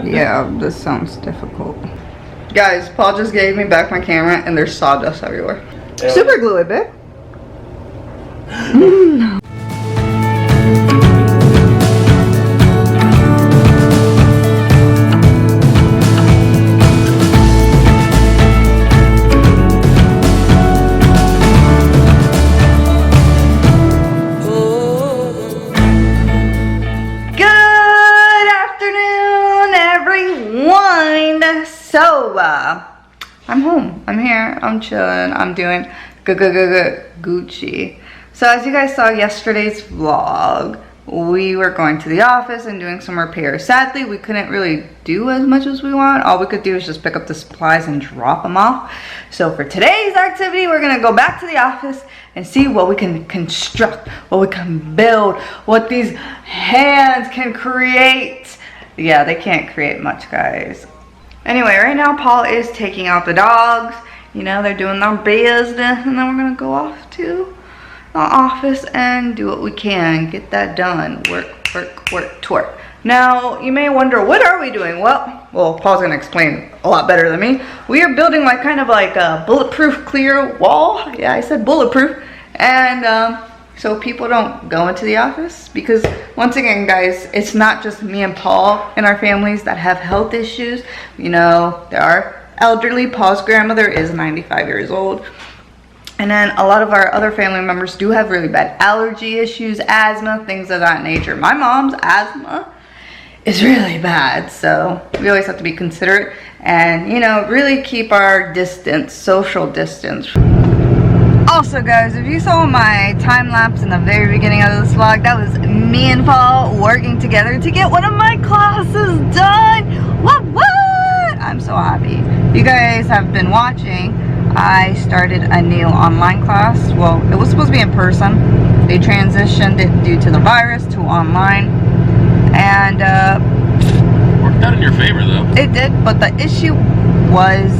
Yeah, this sounds difficult. Guys, Paul just gave me back my camera and there's sawdust everywhere. Yeah. Super glue it, babe. So, I'm home. I'm here. I'm chilling. I'm doing Gucci. So, as you guys saw yesterday's vlog, we were going to the office and doing some repairs. Sadly, we couldn't really do as much as we want. All we could do is just pick up the supplies and drop them off. So, for today's activity, we're going to go back to the office and see what we can construct, what we can build, what these hands can create. Yeah, they can't create much, guys. Anyway, right now Paul is taking out the dogs. You know, they're doing their business, and then we're gonna go off to the office and do what we can, get that done. Work. Now, you may wonder, what are we doing? Well, Paul's gonna explain a lot better than me. We are building like kind of like a bulletproof clear wall. Yeah, I said bulletproof. And so people don't go into the office, because once again, guys, it's not just me and Paul in our families that have health issues. You know, there are elderly. Paul's grandmother is 95 years old. And then a lot of our other family members do have really bad allergy issues, asthma, things of that nature. My mom's asthma is really bad, so we always have to be considerate and, you know, really keep our distance, social distance. Also, guys, if you saw my time lapse in the very beginning of this vlog, that was me and Paul working together to get one of my classes done. What? I'm so happy. You guys have been watching. I started a new online class. Well, it was supposed to be in person. They transitioned it due to the virus to online. And worked out in your favor, though. It did, but the issue was,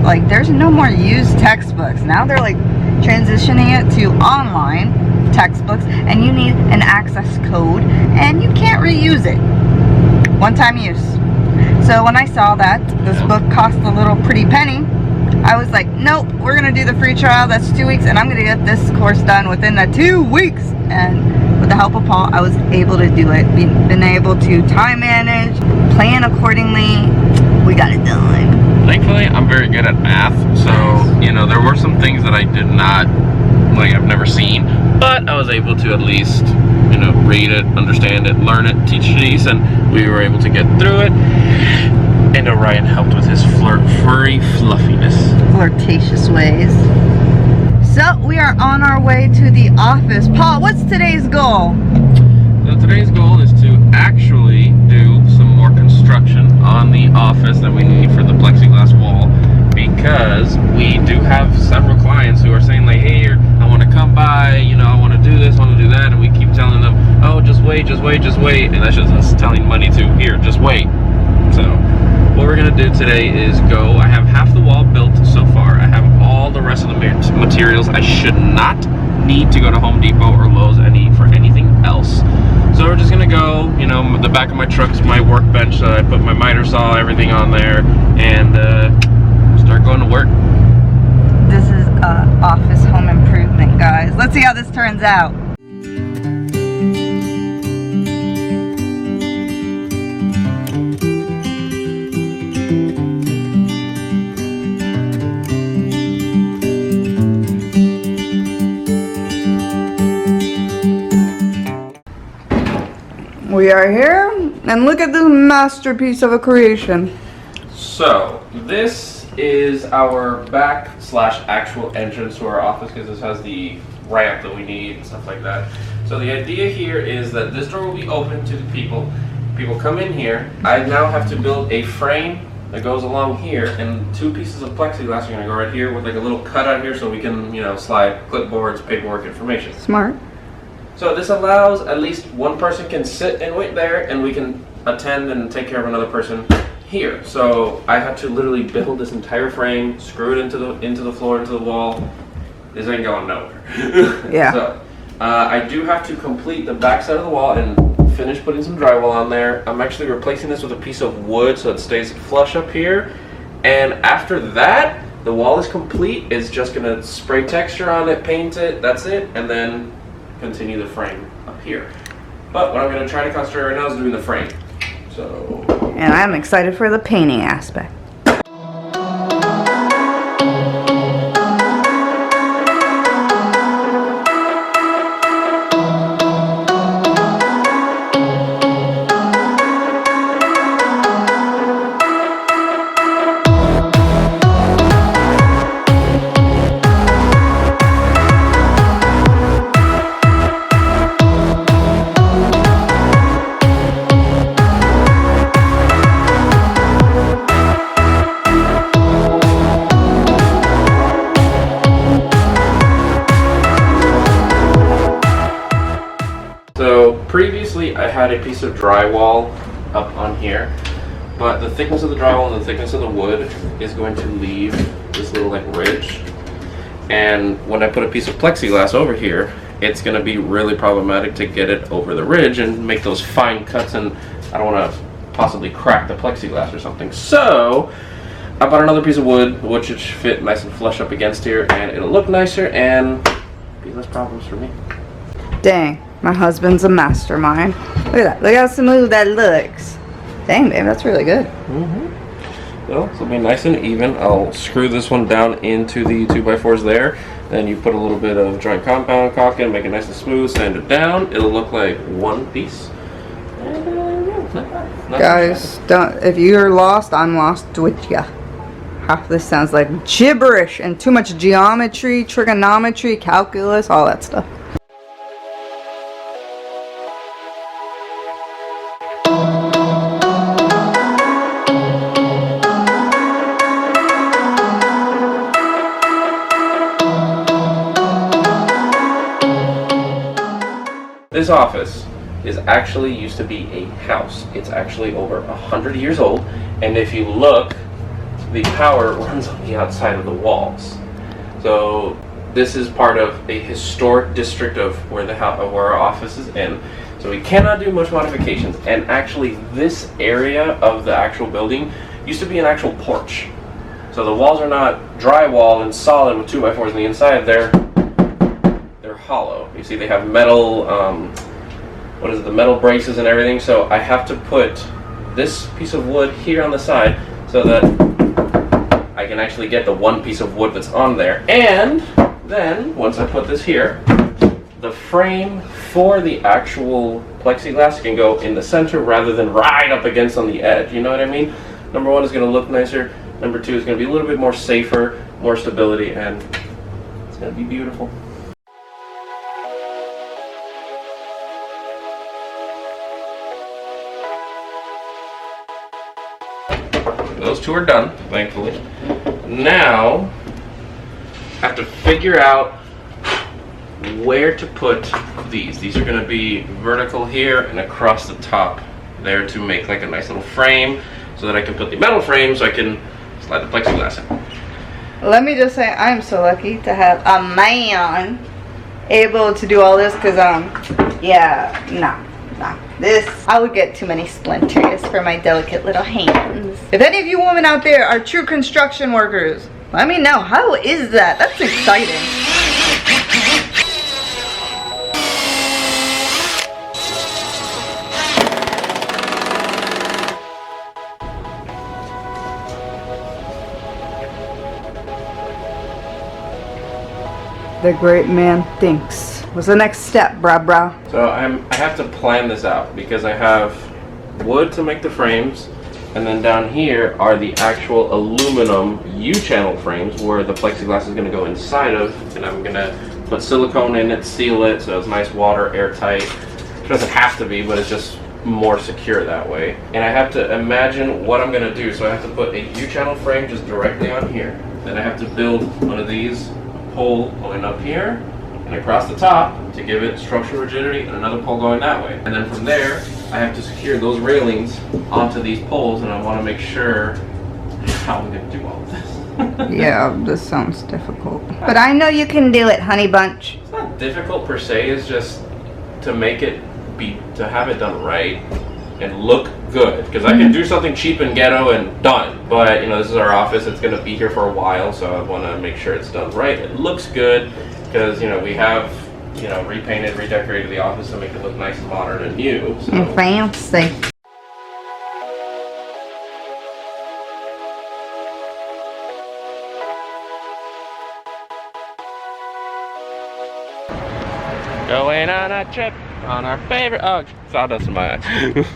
like, there's no more used textbooks. Now they're like transitioning it to online textbooks, and you need an access code, and you can't reuse it. One-time use. So when I saw that this book cost a little pretty penny, I was like, nope, we're gonna do the free trial. That's 2 weeks, and I'm gonna get this course done within the 2 weeks. And with the help of Paul, I was able to do it. Been able to time manage, plan accordingly. We got it done. Thankfully, I'm very good at math, so, you know, there were some things that I did not, like, I've never seen, but I was able to at least, you know, read it, understand it, learn it, teach these, and we were able to get through it. And Orion helped with his furry fluffiness. Flirtatious ways. So, we are on our way to the office. Paul, what's today's goal? So today's goal is to actually do some more construction on the office that we need for the plexiglass wall, because we do have several clients who are saying, like, hey, I want to come by, you know, I want to do this, I want to do that, and we keep telling them, oh, just wait, and that's just us telling money to, here, just wait. So what we're going to do today is go, I have half the wall built so far, I have all the rest of the materials. I should not need to go to Home Depot or Lowe's for anything else. So we're just gonna go, you know, the back of my truck's my workbench, so I put my miter saw, everything on there, and start going to work. This is office home improvement, guys. Let's see how this turns out. We are here, and look at this masterpiece of a creation. So, this is our back/actual entrance to our office, because this has the ramp that we need and stuff like that. So the idea here is that this door will be open to the people. People come in here. I now have to build a frame that goes along here, and 2 pieces of plexiglass are going to go right here with like a little cutout here, so we can, you know, slide clipboards, paperwork, information. Smart. So this allows at least one person can sit and wait there, and we can attend and take care of another person here. So I had to literally build this entire frame, screw it into the floor, into the wall. This ain't going nowhere. Yeah. So I do have to complete the back side of the wall and finish putting some drywall on there. I'm actually replacing this with a piece of wood so it stays flush up here. And after that, the wall is complete. It's just gonna spray texture on it, paint it, that's it, and then continue the frame up here. But what I'm gonna try to concentrate right now is doing the frame. So. And I'm excited for the painting aspect. So previously I had a piece of drywall up on here, but the thickness of the drywall and the thickness of the wood is going to leave this little like ridge. And when I put a piece of plexiglass over here, it's going to be really problematic to get it over the ridge and make those fine cuts, and I don't want to possibly crack the plexiglass or something. So I bought another piece of wood, which should fit nice and flush up against here, and it'll look nicer and be less problems for me. Dang, my husband's a mastermind. Look at that. Look how smooth that looks. Dang, babe, that's really good. So it'll be nice and even. I'll screw this one down into the 2x4s there. Then you put a little bit of joint compound caulk in, make it nice and smooth, sand it down. It'll look like one piece. And, not Guys, don't, if you're lost, I'm lost with ya. Half this sounds like gibberish and too much geometry, trigonometry, calculus, all that stuff. This office is actually used to be a house. It's actually over 100 years old, and if you look, the power runs on the outside of the walls. So this is part of a historic district of where where our office is in. So we cannot do much modifications. And actually, this area of the actual building used to be an actual porch. So the walls are not drywall and solid with 2x4s on the inside. They're hollow. You see they have metal, the metal braces and everything. So I have to put this piece of wood here on the side so that I can actually get the one piece of wood that's on there. And then once I put this here, the frame for the actual plexiglass can go in the center rather than right up against on the edge. You know what I mean? Number one is going to look nicer. Number two is going to be a little bit more safer, more stability, and it's going to be beautiful. Those two are done, thankfully. Now, I have to figure out where to put these. These are going to be vertical here and across the top there to make like a nice little frame so that I can put the metal frame so I can slide the plexiglass in. Let me just say, I'm so lucky to have a man able to do all this because, this, I would get too many splinters for my delicate little hands. If any of you women out there are true construction workers, let me know. How is that? That's exciting. The great man thinks. What's the next step, brah? So I have to plan this out because I have wood to make the frames, and then down here are the actual aluminum U-channel frames where the plexiglass is going to go inside of, and I'm going to put silicone in it, seal it so it's nice water, airtight. It doesn't have to be, but it's just more secure that way. And I have to imagine what I'm going to do, so I have to put a U-channel frame just directly on here. Then I have to build one of these, a pole going up here and across the top to give it structural rigidity, and another pole going that way. And then from there, I have to secure those railings onto these poles, and I want to make sure how I'm going to do all of this. Yeah, this sounds difficult. But I know you can do it, honey bunch. It's not difficult per se, it's just to make it have it done right and look good, because I can do something cheap and ghetto and done, but you know, this is our office, it's going to be here for a while, so I want to make sure it's done right, it looks good, because you know, we have, you know, repainted, redecorated the office to make it look nice and modern and new, so. And fancy. Going on a trip on our favorite, oh, sawdust in my eye.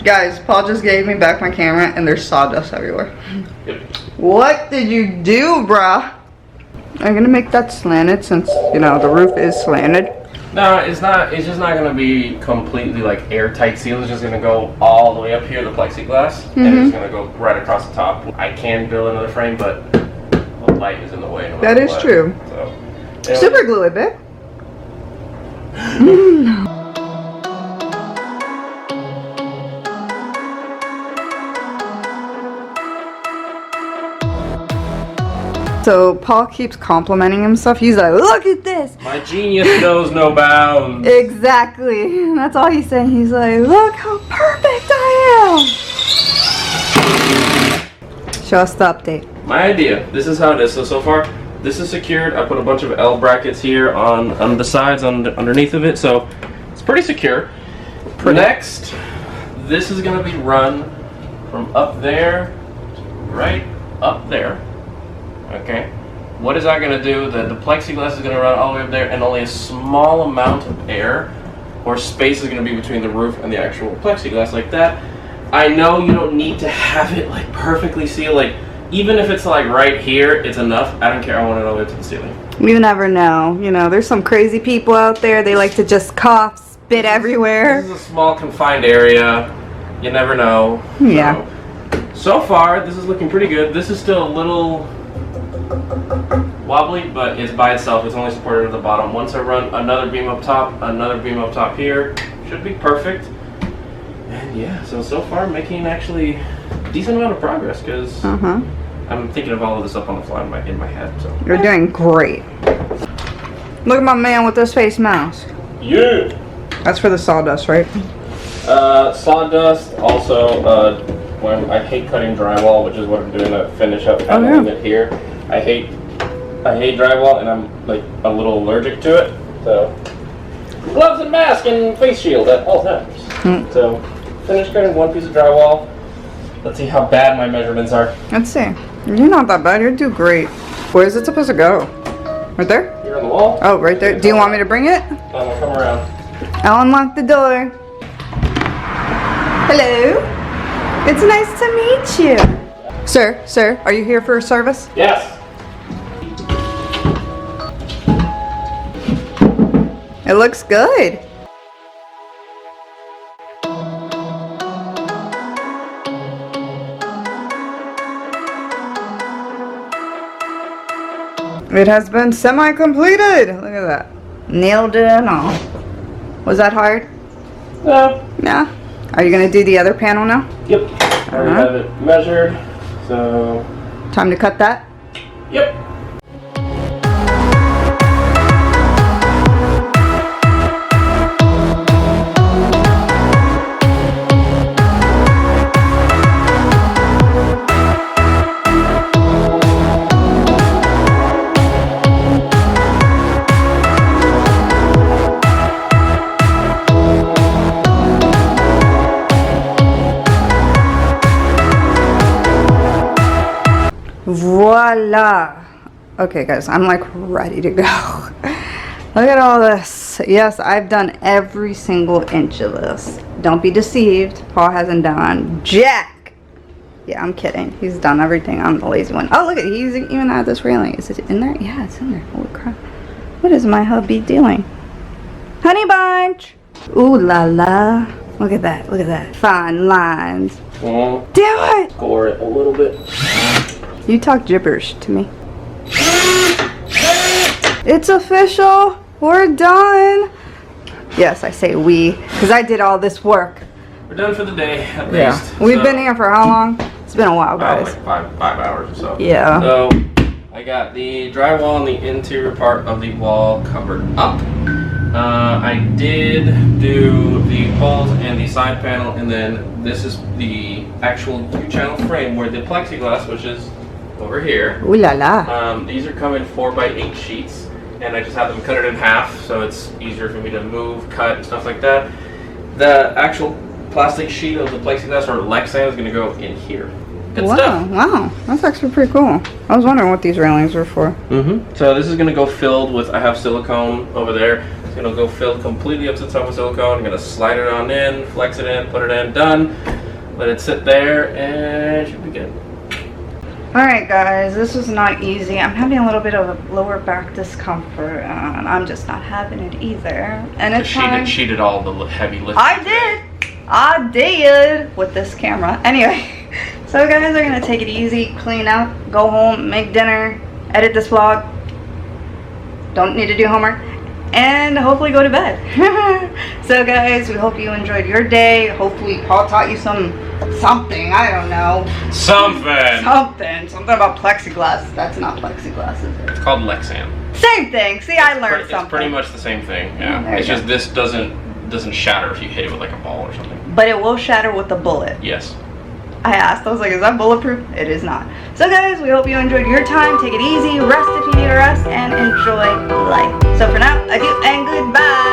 Guys, Paul just gave me back my camera and there's sawdust everywhere. Yep. What did you do, bruh? I'm gonna make that slanted since, you know, the roof is slanted. No, it's not, it's just not gonna be completely like airtight seal, it's just gonna go all the way up here, the plexiglass, and it's gonna go right across the top. I can build another frame, but the light is in the way. No That is true. So, yeah. Super glue it, babe. So Paul keeps complimenting himself. He's like, look at this. My genius knows no bounds. Exactly. That's all he's saying. He's like, look how perfect I am. Show us the update. My idea, this is how it is. So far, this is secured. I put a bunch of L brackets here on the sides, underneath of it, so it's pretty secure. Next, this is gonna be run from up there, right up there. Okay. What is that gonna do? The plexiglass is gonna run all the way up there, and only a small amount of air or space is gonna be between the roof and the actual plexiglass, like that. I know you don't need to have it like perfectly sealed, like even if it's like right here, it's enough. I don't care, I want it all the way to the ceiling. You never know. You know, there's some crazy people out there. They like to just cough, spit everywhere. This is a small confined area. You never know. Yeah. So far, this is looking pretty good. This is still a little wobbly, but it's by itself. It's only supported at the bottom. Once I run another beam up top here, should be perfect. And yeah, so far making actually a decent amount of progress, because I'm thinking of all of this up on the fly in my head. So You're doing great. Look at my man with this face mask. yeah. That's for the sawdust, right? Sawdust. Also, when I hate cutting drywall, which is what I'm doing to finish up paneling it here. I hate drywall, and I'm like a little allergic to it. So gloves and mask and face shield at all times. So finish cutting one piece of drywall. Let's see how bad my measurements are. Let's see. You're not that bad. You're doing great. Where is it supposed to go? Right there? Here on the wall. Oh, right there. Do you want me to bring it? I'm gonna come around. I'll unlock the door. Hello. It's nice to meet you. Sir, are you here for a service? Yes. It looks good. It has been semi-completed. Look at that. Nailed it and all. Was that hard? No. Yeah. Are you gonna do the other panel now? Yep. I already have it measured. So. Time to cut that? Yep. Voila. Okay guys, I'm like ready to go. Look at all this. Yes, I've done every single inch of this. Don't be deceived. Paul hasn't done jack. Yeah, I'm kidding. He's done everything. I'm the lazy one. Oh, look at it. He's even added this railing. Is it in there? Yeah, it's in there. Holy crap. What is my hubby doing? Honey bunch. Ooh la la. Look at that. Look at that. Fine lines. Do it. Score it a little bit. You talk gibberish to me. It's official. We're done. Yes, I say we, because I did all this work. We're done for the day, at least. We've been here for how long? It's been a while, guys. Like five hours or so. Yeah. So I got the drywall and the interior part of the wall covered up. I did do the poles and the side panel, and then this is the actual 2-channel frame where the plexiglass, which is over here. Ooh la la. These are coming 4x8 sheets, and I just have them cut it in half, so it's easier for me to move, cut, and stuff like that. The actual plastic sheet of the plexiglass or Lexan is going to go in here. Good stuff. Wow, that's actually pretty cool. I was wondering what these railings were for. So this is going to go filled with, I have silicone over there. It's going to go filled completely up to the top of silicone. I'm going to slide it on in, flex it in, put it in, done. Let it sit there, and it should be good. Alright guys, this was not easy. I'm having a little bit of a lower back discomfort, and I'm just not having it either. And it's She did all the heavy lifting. I did with this camera. Anyway, so guys, we're gonna take it easy, clean up, go home, make dinner, edit this vlog. Don't need to do homework, and hopefully go to bed. So guys, we hope you enjoyed your day. Hopefully Paul taught you something, I don't know. Something about plexiglass. That's not plexiglass, is it? It's called Lexan. Same thing. See, I learned something. It's pretty much the same thing. Yeah. It's just this doesn't shatter if you hit it with like a ball or something. But it will shatter with a bullet. Yes. I asked. I was like, is that bulletproof? It is not. So guys, we hope you enjoyed your time. Take it easy. Rest if you need a rest, and enjoy life. So for now, adieu and goodbye.